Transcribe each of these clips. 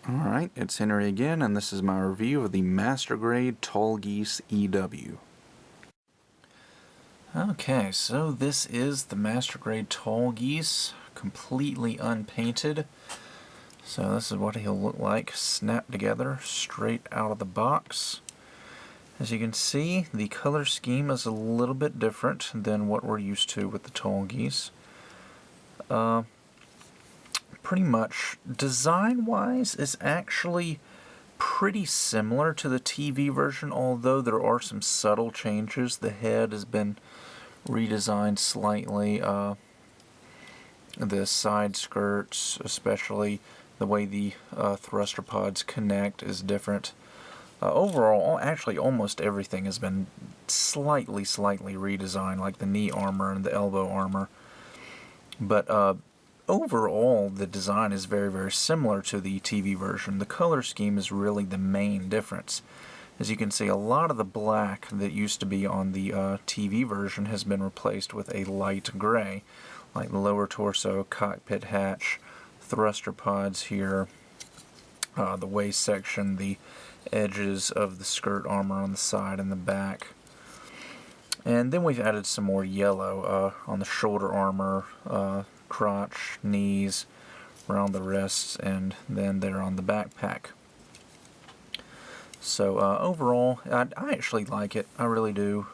Alright, it's Henry again, and this is my review of the Master Grade Tallgeese EW. Okay, so this is the Master Grade Tallgeese, completely unpainted. So this is what he'll look like, snapped together, straight out of the box. As you can see, the color scheme is a little bit different than what we're used to with the Tallgeese. Pretty much, design-wise, is actually pretty similar to the TV version, although there are some subtle changes. The head has been redesigned slightly. The side skirts, especially the way the thruster pods connect, is different. Overall, actually almost everything has been slightly redesigned, like the knee armor and the elbow armor. But overall, the design is very similar to the TV version. The color scheme is really the main difference. As you can see, a lot of the black that used to be on the TV version has been replaced with a light gray, like the lower torso, cockpit hatch, thruster pods here, the waist section, the edges of the skirt armor on the side and the back. And then we've added some more yellow on the shoulder armor, crotch, knees, around the wrists, and then there on the backpack. So overall, I actually like it. I really do.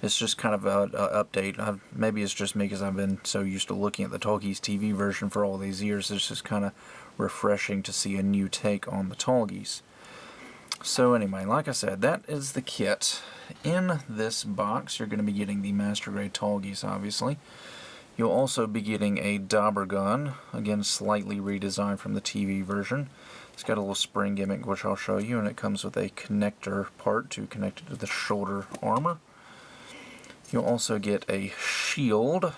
It's just kind of an update. Maybe it's just me because I've been so used to looking at the Tallgeese TV version for all these years. It's just kind of refreshing to see a new take on the Tallgeese. So anyway, like I said, that is the kit. In this box, you're going to be getting the Master Grade Tallgeese, obviously. You'll also be getting a dauber gun, again slightly redesigned from the TV version. It's got a little spring gimmick, which I'll show you, and it comes with a connector part to connect it to the shoulder armor. You'll also get a shield,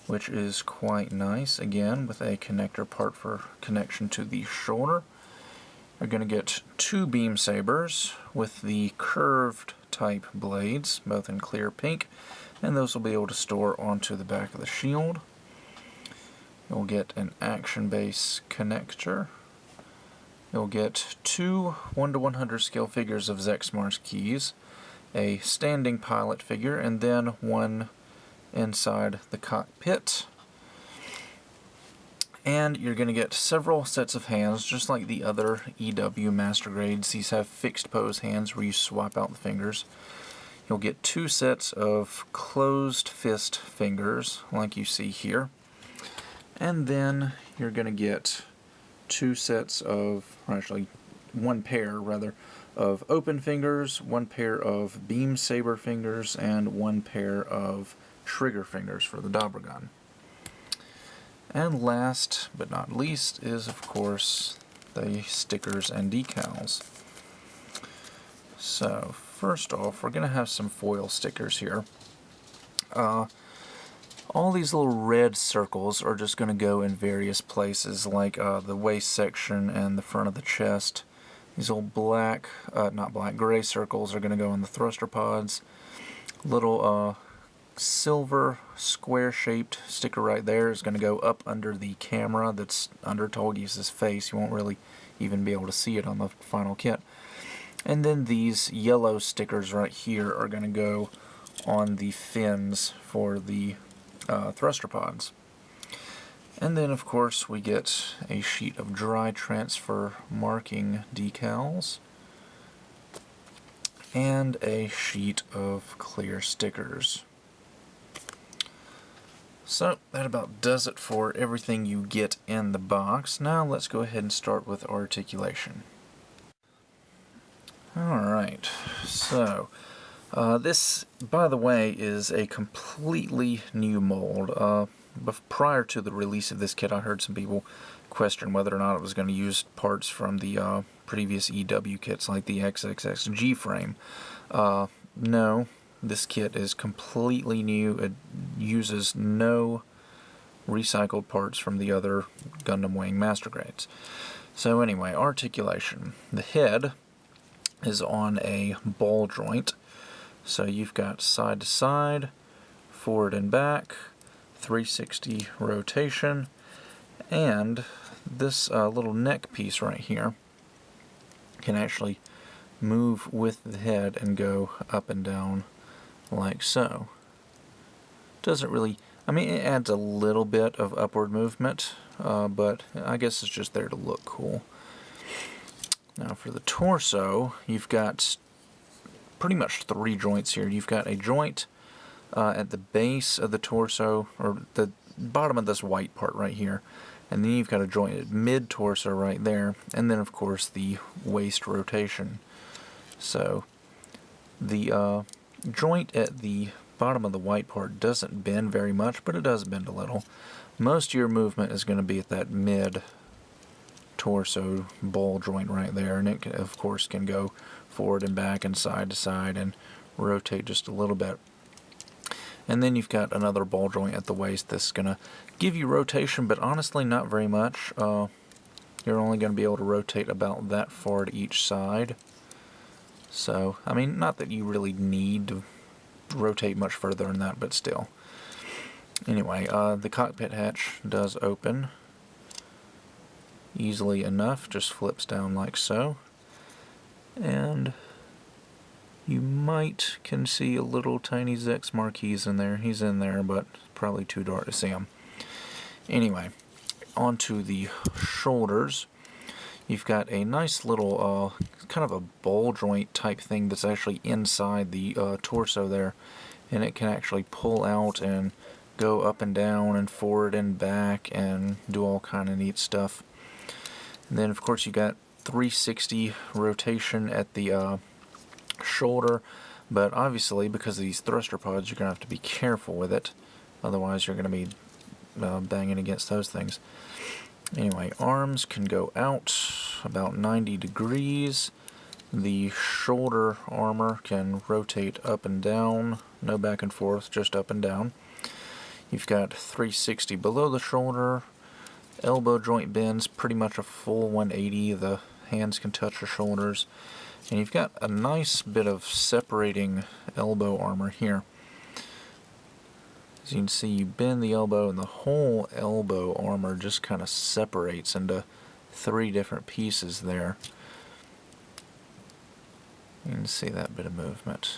which is quite nice, again with a connector part for connection to the shoulder. You're going to get two beam sabers with the curved type blades, both in clear pink, and those will be able to store onto the back of the shield. You'll get an action base connector. You'll get two 1/100 scale figures of Zexmar's keys, a standing pilot figure, and then one inside the cockpit. And you're going to get several sets of hands, just like the other EW Master Grades. These have fixed pose hands where you swap out the fingers. You'll get two sets of closed fist fingers, like you see here. And then you're going to get two sets of, or actually one pair rather, of open fingers, one pair of beam saber fingers, and one pair of trigger fingers for the dauber gun. And last but not least is, of course, the stickers and decals. So first off, we're going to have some foil stickers here. All these little red circles are just going to go in various places, like the waist section and the front of the chest. These old black, not black, gray circles are going to go in the thruster pods. Little silver square-shaped sticker right there is going to go up under the camera that's under Tallgeese's face. You won't really even be able to see it on the final kit. And then these yellow stickers right here are going to go on the fins for the thruster pods. And then, of course, we get a sheet of dry transfer marking decals and a sheet of clear stickers. So that about does it for everything you get in the box. Now let's go ahead and start with articulation. Alright, so this, by the way, is a completely new mold. Prior to the release of this kit, I heard some people question whether or not it was going to use parts from the previous EW kits, like the XXXG frame. No, this kit is completely new. It uses no recycled parts from the other Gundam Wing Master Grades. So anyway, articulation. The head is on a ball joint. So you've got side to side, forward and back, 360 rotation, and this little neck piece right here can actually move with the head and go up and down like so. Doesn't really, I mean, it adds a little bit of upward movement, but I guess it's just there to look cool. Now for the torso, you've got pretty much 3 joints here. You've got a joint at the base of the torso, or the bottom of this white part right here, and then you've got a joint at mid-torso right there, and then of course the waist rotation. So the joint at the bottom of the white part doesn't bend very much, but it does bend a little. Most of your movement is going to be at that mid-torso ball joint right there, and it can, of course can go forward and back and side to side and rotate just a little bit. And then you've got another ball joint at the waist that's going to give you rotation, but honestly not very much. You're only going to be able to rotate about that far to each side. So, I mean, not that you really need to rotate much further than that, but still. Anyway, the cockpit hatch does open easily enough, just flips down like so. And you can see a little tiny Zex Marquis in there. He's in there, but probably too dark to see him. Anyway, onto the shoulders. You've got a nice little kind of a ball joint type thing that's actually inside the torso there, and it can actually pull out and go up and down and forward and back and do all kind of neat stuff. And then of course you got 360 rotation at the shoulder, but obviously because of these thruster pods you're going to have to be careful with it, otherwise you're going to be banging against those things. Anyway, arms can go out about 90 degrees. The shoulder armor can rotate up and down, no back and forth, just up and down. You've got 360 below the shoulder. Elbow joint bends pretty much a full 180. The hands can touch the shoulders. And you've got a nice bit of separating elbow armor here. As you can see, you bend the elbow and the whole elbow armor just kind of separates into 3 different pieces there. You can see that bit of movement.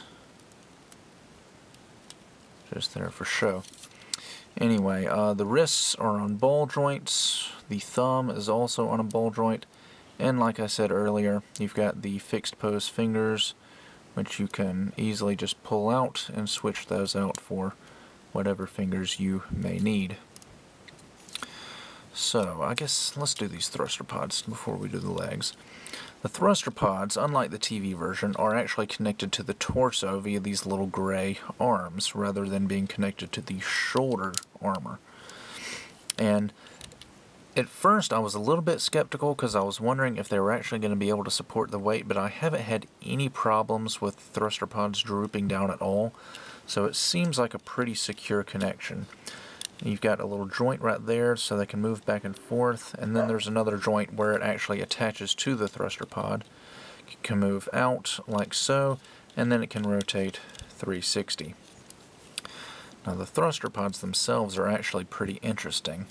Just there for show. Anyway, the wrists are on ball joints. The thumb is also on a ball joint. And like I said earlier, you've got the fixed pose fingers, which you can easily just pull out and switch those out for whatever fingers you may need. So, I guess let's do these thruster pods before we do the legs. The thruster pods, unlike the TV version, are actually connected to the torso via these little gray arms, rather than being connected to the shoulder armor. And at first I was a little bit skeptical because I was wondering if they were actually going to be able to support the weight, but I haven't had any problems with thruster pods drooping down at all, so it seems like a pretty secure connection. You've got a little joint right there so they can move back and forth, and then there's another joint where it actually attaches to the thruster pod. It can move out like so, and then it can rotate 360. Now the thruster pods themselves are actually pretty interesting.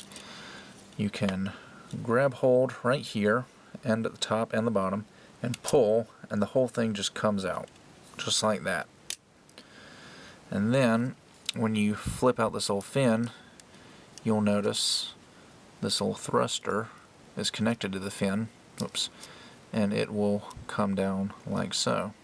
You can grab hold right here, and at the top and the bottom, and pull, and the whole thing just comes out, just like that. And then, when you flip out this little fin, you'll notice this little thruster is connected to the fin, oops, and it will come down like so.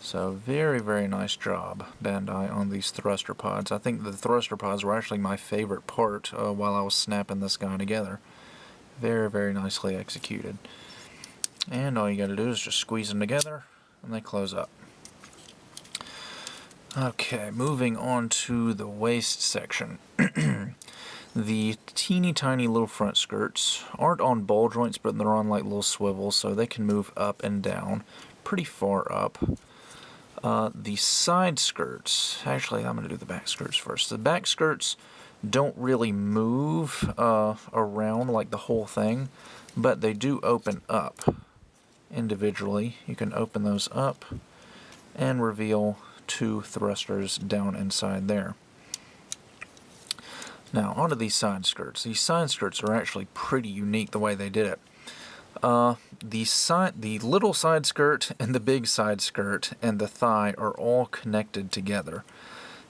So very, very nice job, Bandai, on these thruster pods. I think the thruster pods were actually my favorite part while I was snapping this guy together. Very, very nicely executed. And all you gotta do is just squeeze them together, and they close up. Okay, moving on to the waist section. The teeny tiny little front skirts aren't on ball joints, but they're on like little swivels, so they can move up and down pretty far up. The side skirts, actually I'm going to do the back skirts first. The back skirts don't really move around like the whole thing, but they do open up individually. You can open those up and reveal 2 thrusters down inside there. Now, onto these side skirts. These side skirts are actually pretty unique the way they did it. The little side skirt and the big side skirt and the thigh are all connected together.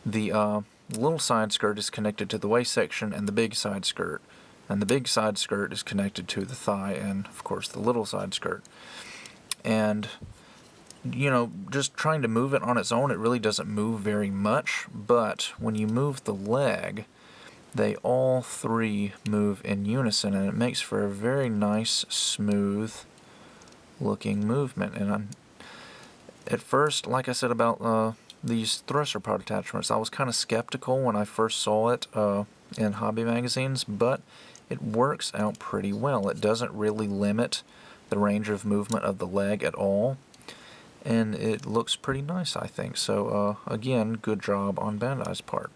The little side skirt is connected to the waist section and the big side skirt, and the big side skirt is connected to the thigh and, of course, the little side skirt. And, you know, just trying to move it on its own, it really doesn't move very much, but when you move the leg, they all three move in unison, and it makes for a very nice, smooth looking movement. And at first, like I said about these thruster pod attachments, I was kind of skeptical when I first saw it in hobby magazines, but it works out pretty well. It doesn't really limit the range of movement of the leg at all, and it looks pretty nice, I think. So again, good job on Bandai's part.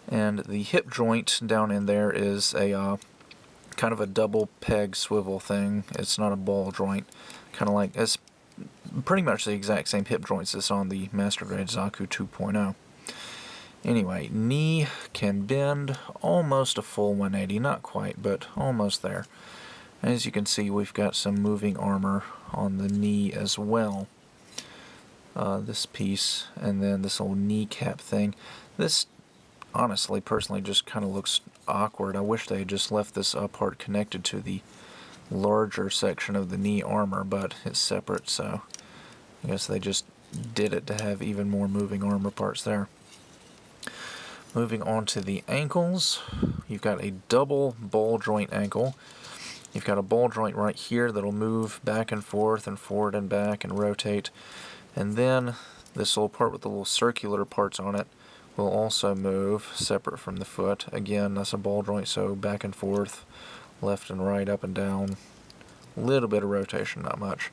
And the hip joint down in there is a kind of a double peg swivel thing. It's not a ball joint, kind of like, it's pretty much the exact same hip joints as on the Master Grade Zaku 2.0. Anyway, knee can bend almost a full 180, not quite, but almost there. As you can see, we've got some moving armor on the knee as well. This piece, and then this old kneecap thing. This, honestly, personally, just kind of looks awkward. I wish they had just left this part connected to the larger section of the knee armor, but it's separate, so I guess they just did it to have even more moving armor parts there. Moving on to the ankles, you've got a double ball joint ankle. You've got a ball joint right here that'll move back and forward and back and rotate. And then this little part with the little circular parts on it will also move separate from the foot. Again, that's a ball joint, so back and forth, left and right, up and down. A little bit of rotation, not much.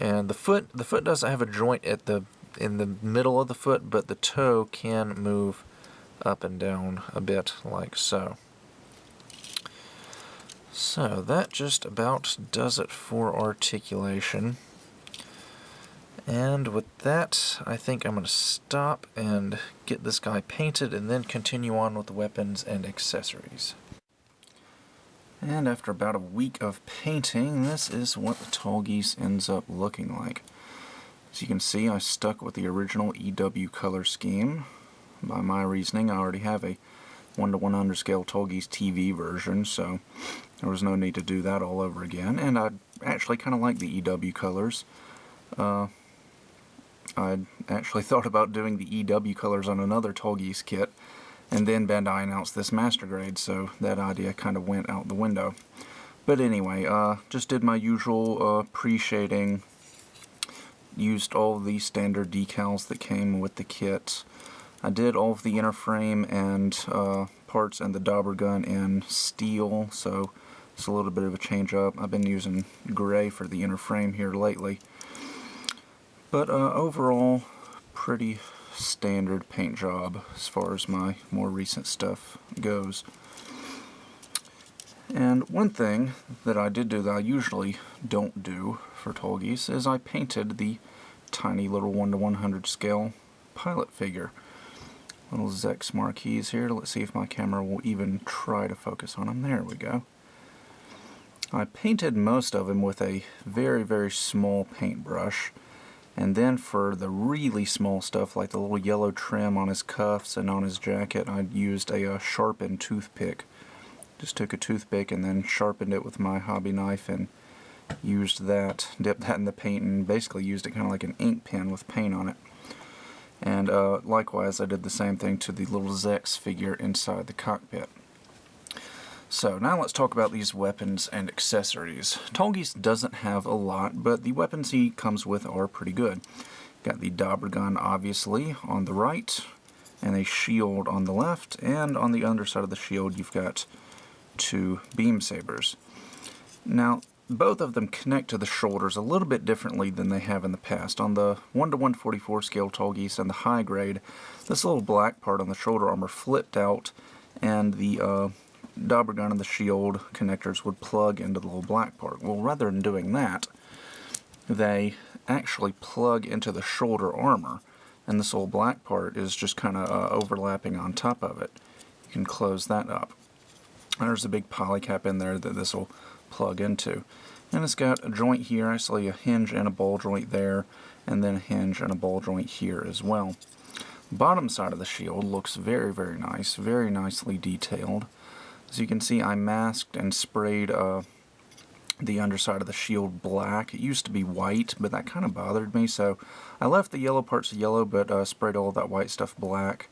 And the foot doesn't have a joint in the middle of the foot, but the toe can move up and down a bit, like so. So that just about does it for articulation. And with that, I think I'm going to stop and get this guy painted and then continue on with the weapons and accessories. And after about a week of painting, this is what the Tallgeese ends up looking like. As you can see, I stuck with the original EW color scheme. By my reasoning, I already have a 1:100 scale Tallgeese TV version, so there was no need to do that all over again. And I actually kind of like the EW colors. I'd actually thought about doing the EW colors on another Tallgeese kit, and then Bandai announced this Master Grade, so that idea kind of went out the window. But anyway, just did my usual pre-shading, used all the standard decals that came with the kit. I did all of the inner frame and parts and the dauber gun in steel, so it's a little bit of a change up. I've been using gray for the inner frame here lately. But overall, pretty standard paint job as far as my more recent stuff goes. And one thing that I did do that I usually don't do for Tallgeese is I painted the tiny little 1:100 scale pilot figure. Little Zex marquees here. Let's see if my camera will even try to focus on them. There we go. I painted most of them with a very, very small paintbrush. And then for the really small stuff, like the little yellow trim on his cuffs and on his jacket, I used a sharpened toothpick. Just took a toothpick and then sharpened it with my hobby knife and used that, dipped that in the paint, and basically used it kind of like an ink pen with paint on it. And likewise, I did the same thing to the little Zex figure inside the cockpit. So now let's talk about these weapons and accessories. Tallgeese doesn't have a lot, but the weapons he comes with are pretty good. Got the dauber gun, obviously, on the right, and a shield on the left, and on the underside of the shield you've got two beam sabers. Now, both of them connect to the shoulders a little bit differently than they have in the past. On the 1:144 scale Tallgeese and the high grade, this little black part on the shoulder armor flipped out, and the dauber gun and the shield connectors would plug into the little black part. Well, rather than doing that, they actually plug into the shoulder armor, and this little black part is just kind of overlapping on top of it. You can close that up. There's a big polycap in there that this will plug into. And it's got a joint here, actually a hinge and a ball joint there, and then a hinge and a ball joint here as well. The bottom side of the shield looks very, very nice, very nicely detailed. As you can see, I masked and sprayed the underside of the shield black. It used to be white, but that kind of bothered me, so I left the yellow parts yellow, but sprayed all that white stuff black,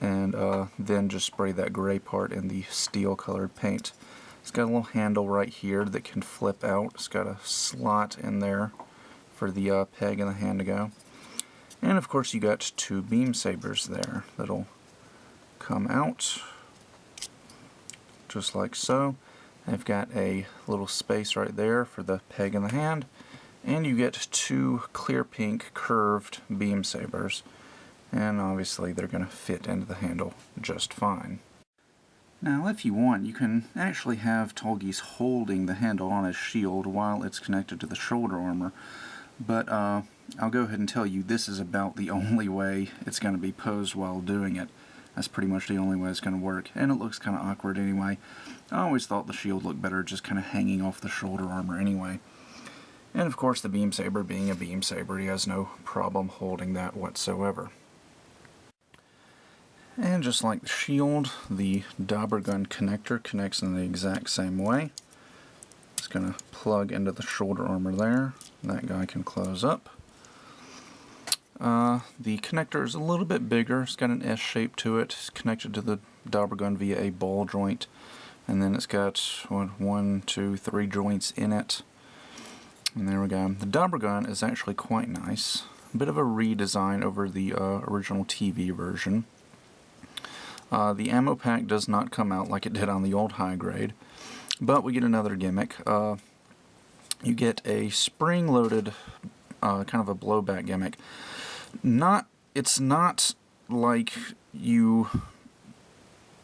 and then just sprayed that gray part in the steel colored paint. It's got a little handle right here that can flip out. It's got a slot in there for the peg in the hand to go. And of course you got two beam sabers there that'll come out just like so. They've got a little space right there for the peg in the hand, and you get two clear pink curved beam sabers, and obviously they're going to fit into the handle just fine. Now if you want, you can actually have Tallgeese holding the handle on his shield while it's connected to the shoulder armor, but I'll go ahead and tell you this is about the only way it's going to be posed while doing it. That's pretty much the only way it's going to work, and it looks kind of awkward anyway. I always thought the shield looked better just kind of hanging off the shoulder armor anyway. And of course the beam saber being a beam saber, he has no problem holding that whatsoever. And just like the shield, the dauber gun connector connects in the exact same way. It's going to plug into the shoulder armor there. That guy can close up. The connector is a little bit bigger. It's got an S shape to it. It's connected to the dauber gun via a ball joint. And then it's got 1, 2, 3 joints in it. And there we go. The dauber gun is actually quite nice. A bit of a redesign over the original TV version. The ammo pack does not come out like it did on the old high grade, but we get another gimmick. You get a spring-loaded kind of a blowback gimmick. It's not like you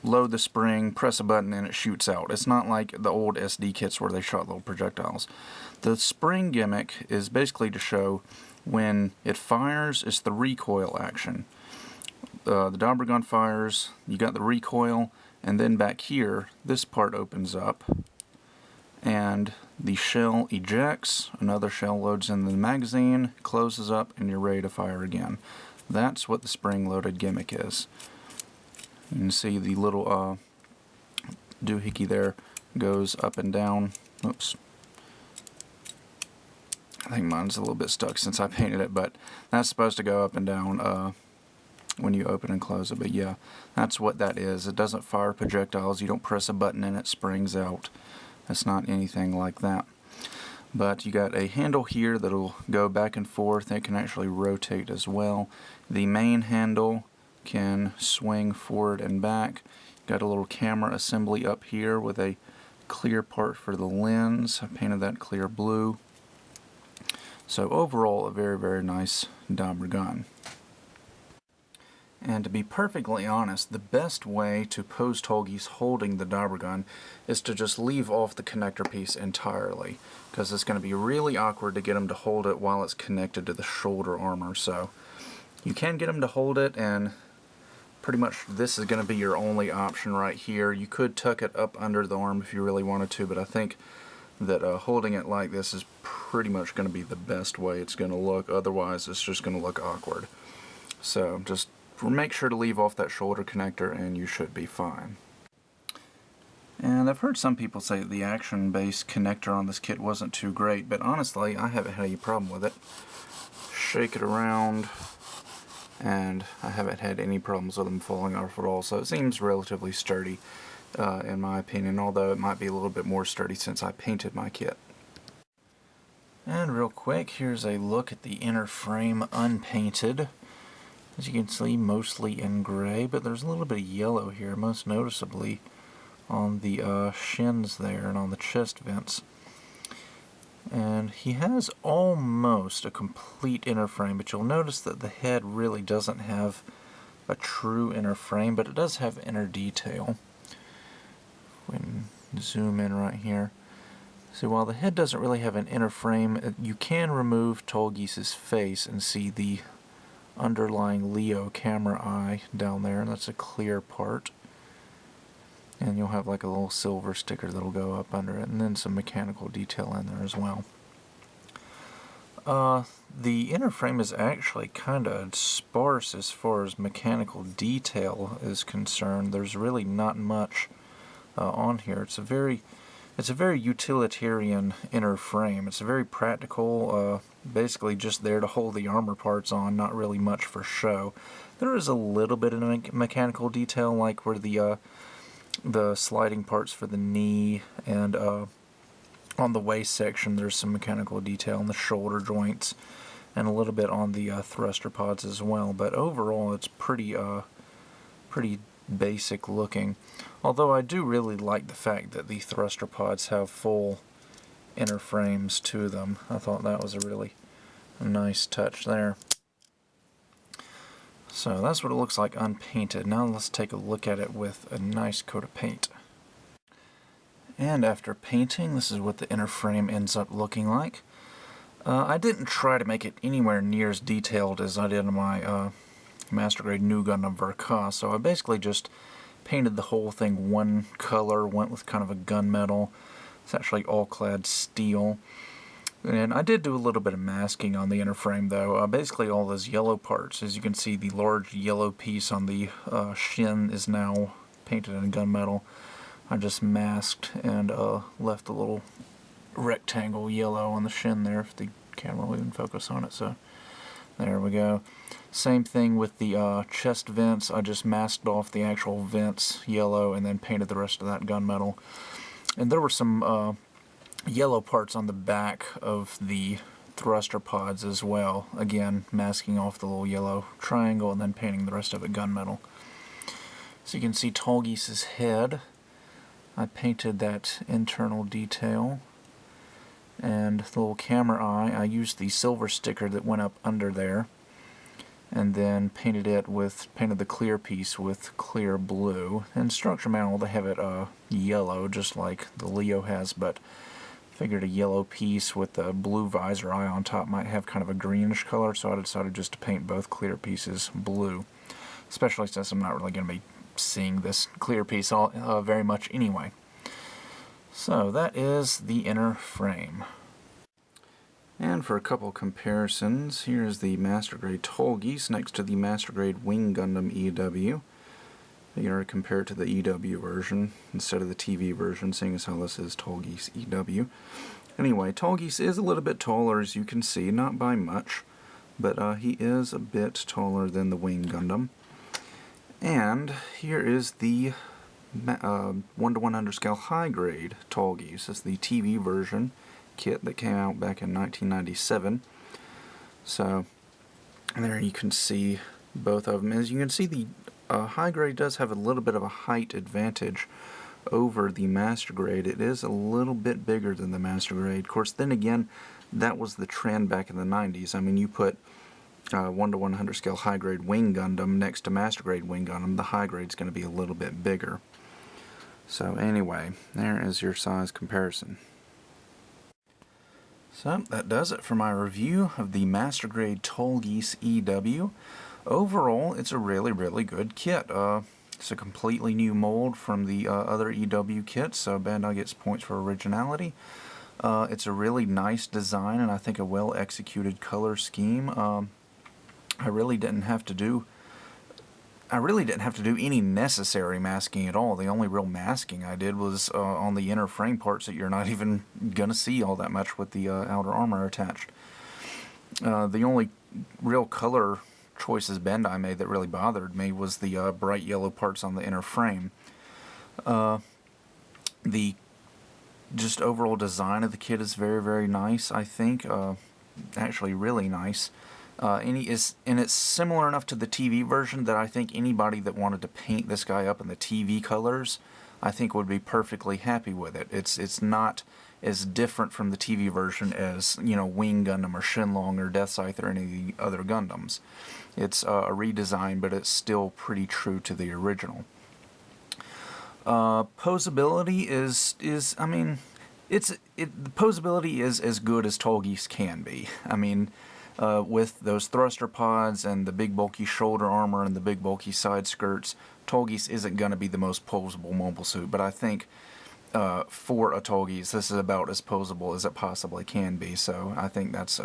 load the spring, press a button, and it shoots out. It's not like the old SD kits where they shot little projectiles. The spring gimmick is basically to show when it fires, it's the recoil action. The dauber gun fires, you got the recoil, and then back here, this part opens up, and the shell ejects, another shell loads in the magazine, closes up, and you're ready to fire again. That's what the spring-loaded gimmick is. You can see the little doohickey there goes up and down. Oops. I think mine's a little bit stuck since I painted it, but that's supposed to go up and down when you open and close it. But yeah, that's what that is. It doesn't fire projectiles. You don't press a button and it springs out. It's not anything like that. But you got a handle here that'll go back and forth. It can actually rotate as well. The main handle can swing forward and back. Got a little camera assembly up here with a clear part for the lens. I painted that clear blue. So overall, a very, very nice dauber gun. And to be perfectly honest, the best way to pose Tallgeese holding the dauber gun is to just leave off the connector piece entirely, because it's going to be really awkward to get him to hold it while it's connected to the shoulder armor. So you can get him to hold it, and pretty much this is going to be your only option right here. You could tuck it up under the arm if you really wanted to, but I think that holding it like this is pretty much going to be the best way it's going to look. Otherwise, it's just going to look awkward. So just make sure to leave off that shoulder connector and you should be fine. And I've heard some people say that the action-based connector on this kit wasn't too great, but honestly, I haven't had any problem with it. Shake it around, and I haven't had any problems with them falling off at all, so it seems relatively sturdy, in my opinion, although it might be a little bit more sturdy since I painted my kit. And real quick, here's a look at the inner frame unpainted. As you can see, mostly in gray, but there's a little bit of yellow here, most noticeably on the shins there and on the chest vents. And he has almost a complete inner frame, but you'll notice that the head really doesn't have a true inner frame, but it does have inner detail. We can zoom in right here. So while the head doesn't really have an inner frame, you can remove Tallgeese's face and see the underlying Leo camera eye down there, and that's a clear part. And you'll have like a little silver sticker that'll go up under it, and then some mechanical detail in there as well. The inner frame is actually kind of sparse as far as mechanical detail is concerned. There's really not much on here. It's a very utilitarian inner frame. It's very practical, basically just there to hold the armor parts on, not really much for show. There is a little bit of mechanical detail, like where the sliding parts for the knee, and on the waist section there's some mechanical detail on the shoulder joints, and a little bit on the thruster pods as well. But overall it's pretty basic looking. Although I do really like the fact that the thruster pods have full inner frames to them. I thought that was a really nice touch there. So that's what it looks like unpainted. Now let's take a look at it with a nice coat of paint. And after painting, this is what the inner frame ends up looking like. I didn't try to make it anywhere near as detailed as I did in my Master Grade New Gundam Verka, so I basically just painted the whole thing one color, went with kind of a gunmetal. It's actually all clad steel. And I did do a little bit of masking on the inner frame though. Basically all those yellow parts. As you can see, the large yellow piece on the shin is now painted in gunmetal. I just masked and left a little rectangle yellow on the shin there, if the camera will even focus on it. So there we go. Same thing with the chest vents. I just masked off the actual vents yellow and then painted the rest of that gunmetal. And there were some yellow parts on the back of the thruster pods as well. Again, masking off the little yellow triangle and then painting the rest of it gunmetal. So you can see Tallgeese's head. I painted that internal detail. And the little camera eye, I used the silver sticker that went up under there, and then painted the clear piece with clear blue. And structure manual, they have it yellow, just like the Leo has, but figured a yellow piece with the blue visor eye on top might have kind of a greenish color, so I decided just to paint both clear pieces blue, especially since I'm not really going to be seeing this clear piece very much anyway. So that is the inner frame. And for a couple comparisons, here's the Master Grade Tallgeese next to the Master Grade Wing Gundam EW. You know, to compare it to the EW version instead of the TV version, seeing as how this is Tallgeese EW. Anyway, Tallgeese is a little bit taller, as you can see, not by much, but he is a bit taller than the Wing Gundam. And here is the 1:100 scale high grade Tallgeese. It's the TV version kit that came out back in 1997. So there you can see both of them. As you can see, the high grade does have a little bit of a height advantage over the Master Grade. It is a little bit bigger than the Master Grade. Of course, then again, that was the trend back in the 90s. I mean, you put 1:100 scale high grade Wing Gundam next to Master Grade Wing Gundam, the high grade is going to be a little bit bigger. So anyway, there is your size comparison. So that does it for my review of the Master Grade Tallgeese EW. Overall, it's a really, really good kit. It's a completely new mold from the other EW kits, so Bandai gets points for originality. It's a really nice design, and I think a well-executed color scheme. I really didn't have to do any necessary masking at all. The only real masking I did was on the inner frame parts that you're not even gonna see all that much with the outer armor attached. The only real color choices Bandai made that really bothered me was the bright yellow parts on the inner frame. The just overall design of the kit is very, very nice, I think. Actually really nice. And it's similar enough to the TV version that I think anybody that wanted to paint this guy up in the TV colors, I think would be perfectly happy with it. It's not as different from the TV version as, you know, Wing Gundam or Shenlong or Death Scythe or any of the other Gundams. It's a redesign, but it's still pretty true to the original. Poseability is I mean, the poseability is as good as Tallgeese can be. I mean, with those thruster pods and the big bulky shoulder armor and the big bulky side skirts, Tallgeese isn't going to be the most posable mobile suit, but I think for a Tallgeese, this is about as posable as it possibly can be, so I think that's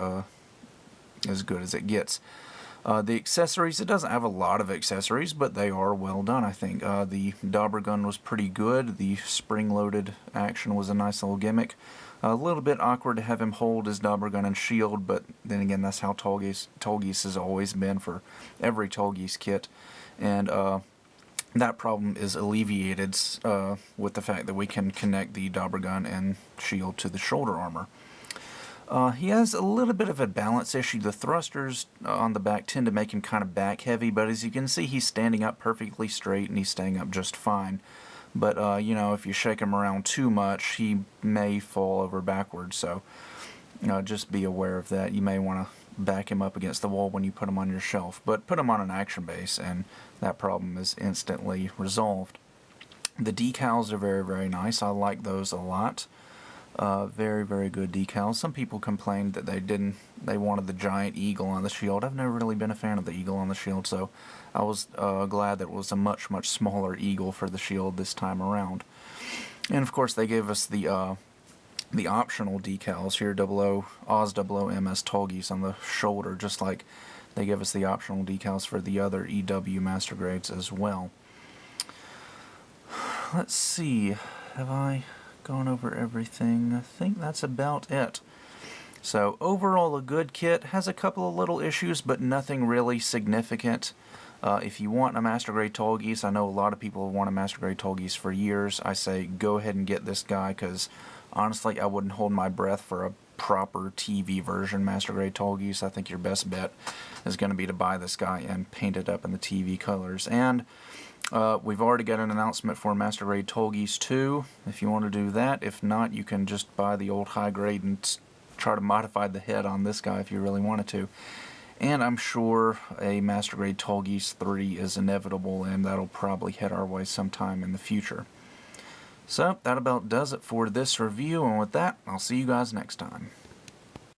as good as it gets. The accessories, it doesn't have a lot of accessories, but they are well done, I think. The dauber gun was pretty good. The spring-loaded action was a nice little gimmick. A little bit awkward to have him hold his dauber gun and shield, but then again, that's how Tallgeese has always been for every Tallgeese kit. And that problem is alleviated with the fact that we can connect the dauber gun and shield to the shoulder armor. He has a little bit of a balance issue. The thrusters on the back tend to make him kind of back heavy, but as you can see, he's standing up perfectly straight and he's staying up just fine. But, you know, if you shake him around too much, he may fall over backwards, so, you know, just be aware of that. You may want to back him up against the wall when you put him on your shelf, but put him on an action base and that problem is instantly resolved. The decals are very, very nice. I like those a lot. Very, very good decals. Some people complained that they wanted the giant eagle on the shield. I've never really been a fan of the eagle on the shield, so I was glad that it was a much, much smaller eagle for the shield this time around. And of course they gave us the optional decals here, Oz 00 MS Tallgeese on the shoulder, just like they gave us the optional decals for the other EW Master Grades as well. Let's see, have I gone over everything? I think that's about it. So overall a good kit, has a couple of little issues but nothing really significant. If you want a Master Grade Tallgeese, I know a lot of people have wanted a Master Grade Tallgeese for years. I say go ahead and get this guy because honestly I wouldn't hold my breath for a proper TV version Master Grade Tallgeese. I think your best bet is going to be to buy this guy and paint it up in the TV colors. And we've already got an announcement for Master Grade Tallgeese 2, if you want to do that. If not, you can just buy the old high grade and try to modify the head on this guy if you really wanted to. And I'm sure a Master Grade Tallgeese 3 is inevitable, and that'll probably head our way sometime in the future. So, that about does it for this review, and with that, I'll see you guys next time.